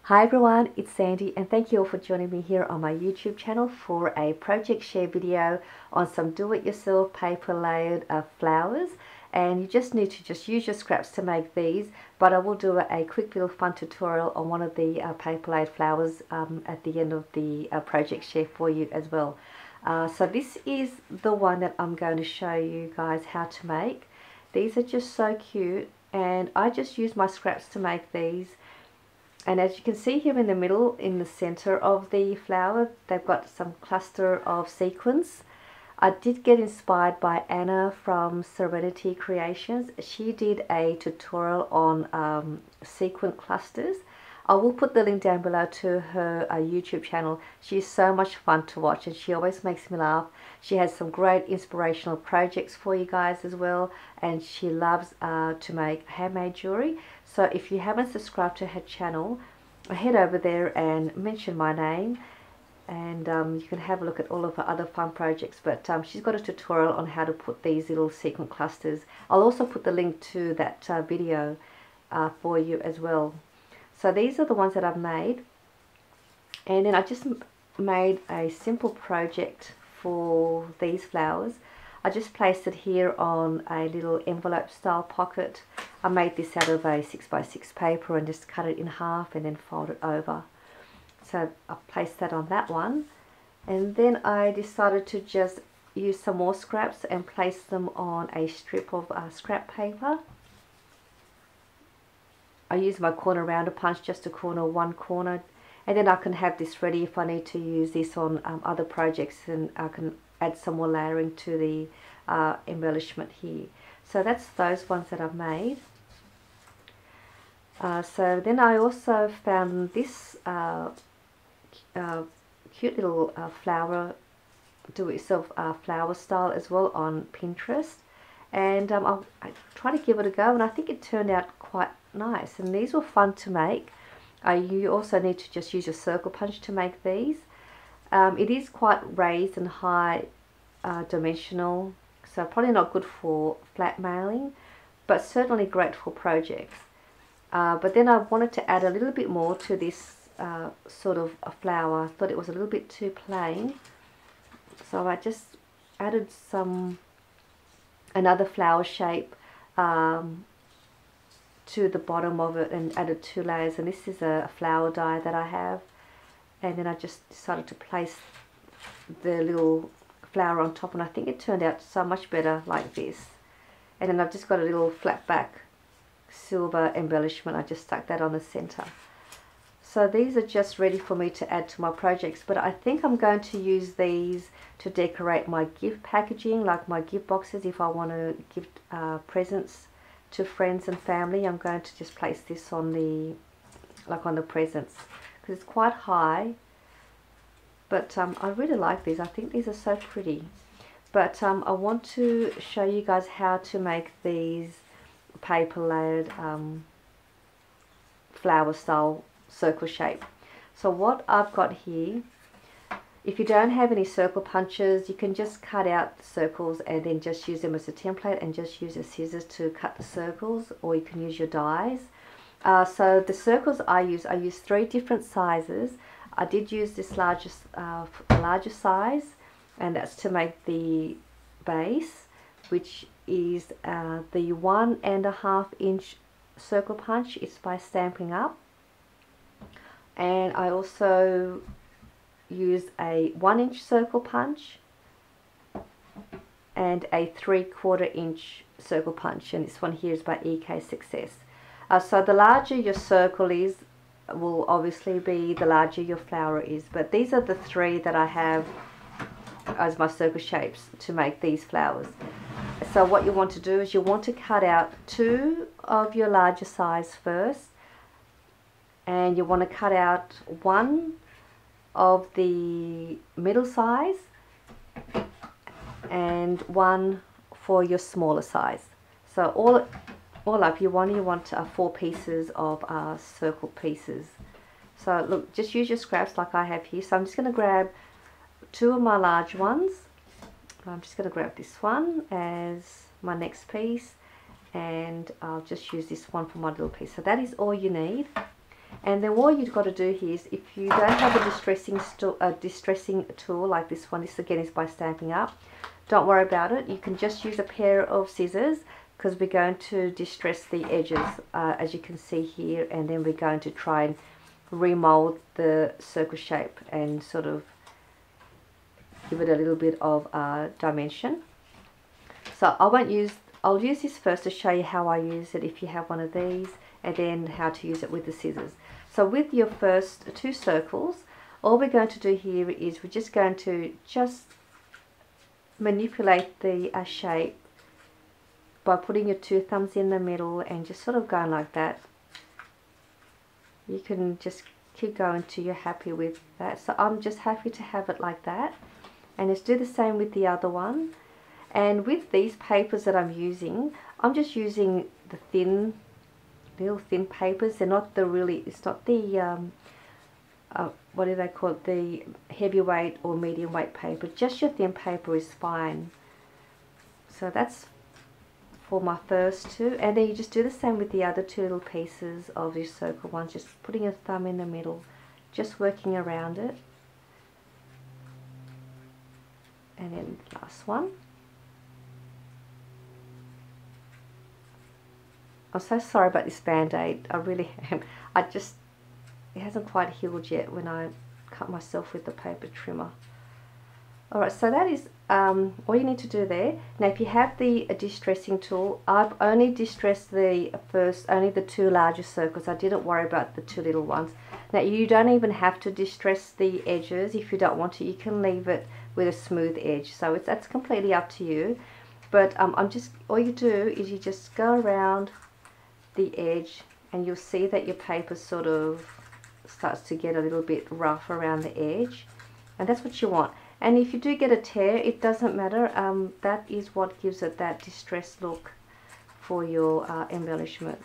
Hi everyone, it's Sandy and thank you all for joining me here on my YouTube channel for a project share video on some do-it-yourself paper layered flowers. And you just need to use your scraps to make these, but I will do a quick little fun tutorial on one of the paper layered flowers at the end of the project share for you as well. So this is the one that I'm going to show you guys how to make. These are just so cute and I just use my scraps to make these. And as you can see here in the middle, in the center of the flower, they've got some cluster of sequins. I did get inspired by Anna from Serenity Creations. She did a tutorial on sequin clusters. I will put the link down below to her YouTube channel. She's so much fun to watch and she always makes me laugh. She has some great inspirational projects for you guys as well, and she loves to make handmade jewelry. So if you haven't subscribed to her channel, head over there and mention my name, and you can have a look at all of her other fun projects. But she's got a tutorial on how to put these little sequin clusters. I'll also put the link to that video for you as well. So these are the ones that I've made, and then I just made a simple project for these flowers. I just placed it here on a little envelope style pocket. I made this out of a 6x6 paper and just cut it in half and then fold it over. So I placed that on that one, and then I decided to just use some more scraps and place them on a strip of scrap paper. I use my corner rounder punch just to corner one corner, and then I can have this ready if I need to use this on other projects, and I can add some more layering to the embellishment here. So that's those ones that I've made. So then I also found this cute little flower, do-it-yourself flower style as well on Pinterest, and I tried to give it a go and I think it turned out quite nice, and these were fun to make. You also need to just use your circle punch to make these. It is quite raised and high dimensional, so probably not good for flat mailing, but certainly great for projects. But then I wanted to add a little bit more to this sort of a flower. I thought it was a little bit too plain, so I just added another flower shape to the bottom of it and added 2 layers, and this is a flower die that I have, and then I just decided to place the little flower on top, and I think it turned out so much better like this. And then I've just got a little flat back silver embellishment. I just stuck that on the center. So these are just ready for me to add to my projects, but I think I'm going to use these to decorate my gift packaging, like my gift boxes. If I want to give presents to friends and family, I'm going to just place this on the presents, because it's quite high. But I really like these. I think these are so pretty. But I want to show you guys how to make these paper layered flower style circle shape. So what I've got here, if you don't have any circle punches, you can just cut out the circles and then just use them as a template and just use your scissors to cut the circles, or you can use your dies. So the circles I use 3 different sizes. I did use this larger size, and that's to make the base, which is the 1.5 inch circle punch. It's by Stampin' Up. And I also used a 1 inch circle punch and a 3/4 inch circle punch, and this one here is by EK Success. So the larger your circle is, will obviously be the larger your flower is, but these are the 3 that I have as my circle shapes to make these flowers. So what you want to do is you want to cut out 2 of your larger size first, and you want to cut out 1 of the middle size and 1 for your smaller size. So all up you want 4 pieces of circle pieces. So look, just use your scraps like I have here. So I'm just going to grab 2 of my large ones. I'm just going to grab this one as my next piece, and I'll just use this one for my little piece. So that is all you need. And then what you've got to do here is, if you don't have a distressing tool like this one, this again is by Stampin' Up, don't worry about it. You can just use a pair of scissors, because we're going to distress the edges, as you can see here, and then we're going to try and remold the circle shape and sort of give it a little bit of dimension. So I'll use this first to show you how I use it if you have one of these, and then how to use it with the scissors. So with your first two circles, all we're going to do here is we're just going to manipulate the shape by putting your two thumbs in the middle and just sort of going like that. You can just keep going till you're happy with that. So I'm just happy to have it like that. And just do the same with the other one. And with these papers that I'm using, I'm just using the little thin papers. They're not it's not the, what do they call it, the heavyweight or medium weight paper. Just your thin paper is fine. So that's for my first two. And then you just do the same with the other two little pieces of your circle ones. Just putting your thumb in the middle, just working around it. And then last one. I'm so sorry about this band-aid, I really am. It hasn't quite healed yet when I cut myself with the paper trimmer. Alright, so that is all you need to do there. Now if you have the distressing tool, I've only distressed only the two larger circles. I didn't worry about the two little ones. Now you don't even have to distress the edges if you don't want to. You can leave it with a smooth edge. So that's completely up to you. But all you do is you just go around the edge, and you'll see that your paper sort of starts to get a little bit rough around the edge, and that's what you want. And if you do get a tear, it doesn't matter. That is what gives it that distressed look for your embellishment.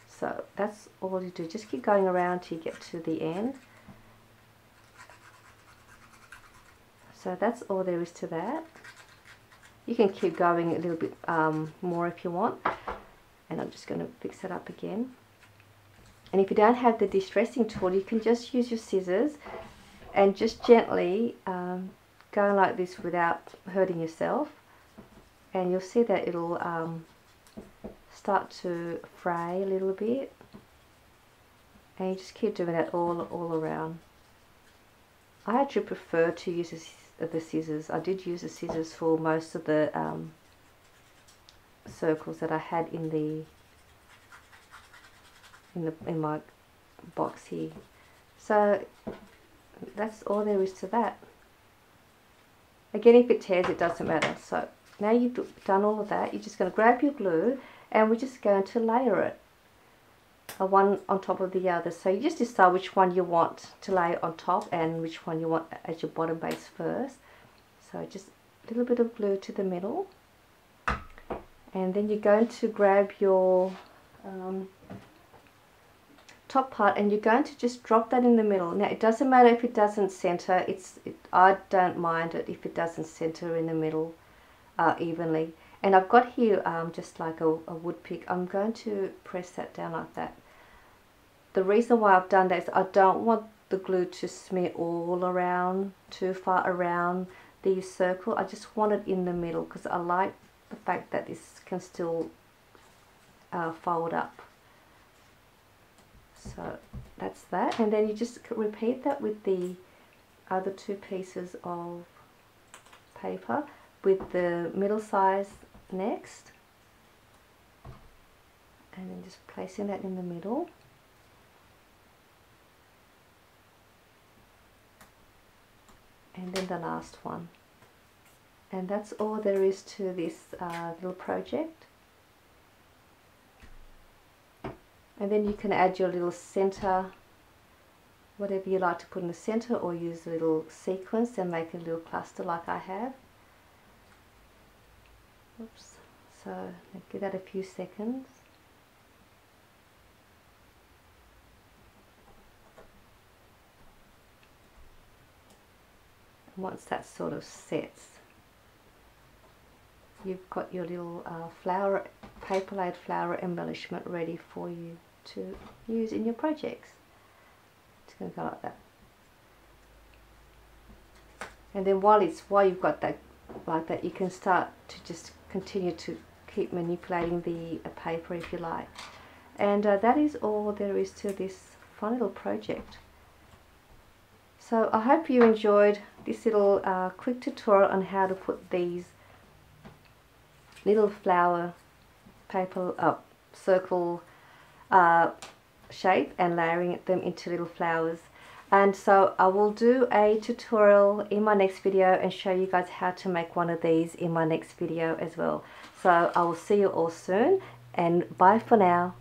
So that's all you do. Just keep going around till you get to the end. So that's all there is to that. You can keep going a little bit more if you want. And I'm just going to fix it up again. And if you don't have the distressing tool, you can just use your scissors and just gently go like this without hurting yourself, and you'll see that it'll start to fray a little bit, and you just keep doing that all around. I actually prefer to use the scissors. I did use the scissors for most of the circles that I had in my box here. So that's all there is to that. Again, if it tears, it doesn't matter. So now you've done all of that, you're just going to grab your glue, and we're just going to layer it, one on top of the other. So you just decide which one you want to lay on top and which one you want as your bottom base first. So just a little bit of glue to the middle, and then you're going to grab your top part, and you're going to just drop that in the middle. Now it doesn't matter if it doesn't center. I don't mind it if it doesn't center in the middle evenly. And I've got here just like a wood pick. I'm going to press that down like that. The reason why I've done that is I don't want the glue to smear all around, too far around the circle. I just want it in the middle, because I like the fact that this can still fold up. So that's that, and then you just repeat that with the other two pieces of paper, with the middle size next, and then just placing that in the middle. And then the last one. And that's all there is to this little project. And then you can add your little center, whatever you like to put in the center, or use a little sequins and make a little cluster like I have. Oops. So give that a few seconds. And once that sort of sets, you've got your little paper laid flower embellishment ready for you to use in your projects. It's going to go like that. And then while you've got that like that, you can start to just continue to keep manipulating the paper if you like. And that is all there is to this fun little project. So I hope you enjoyed this little quick tutorial on how to put these little flower paper circle shape and layering them into little flowers. And so I will do a tutorial in my next video and show you guys how to make one of these in my next video as well. So I will see you all soon, and bye for now.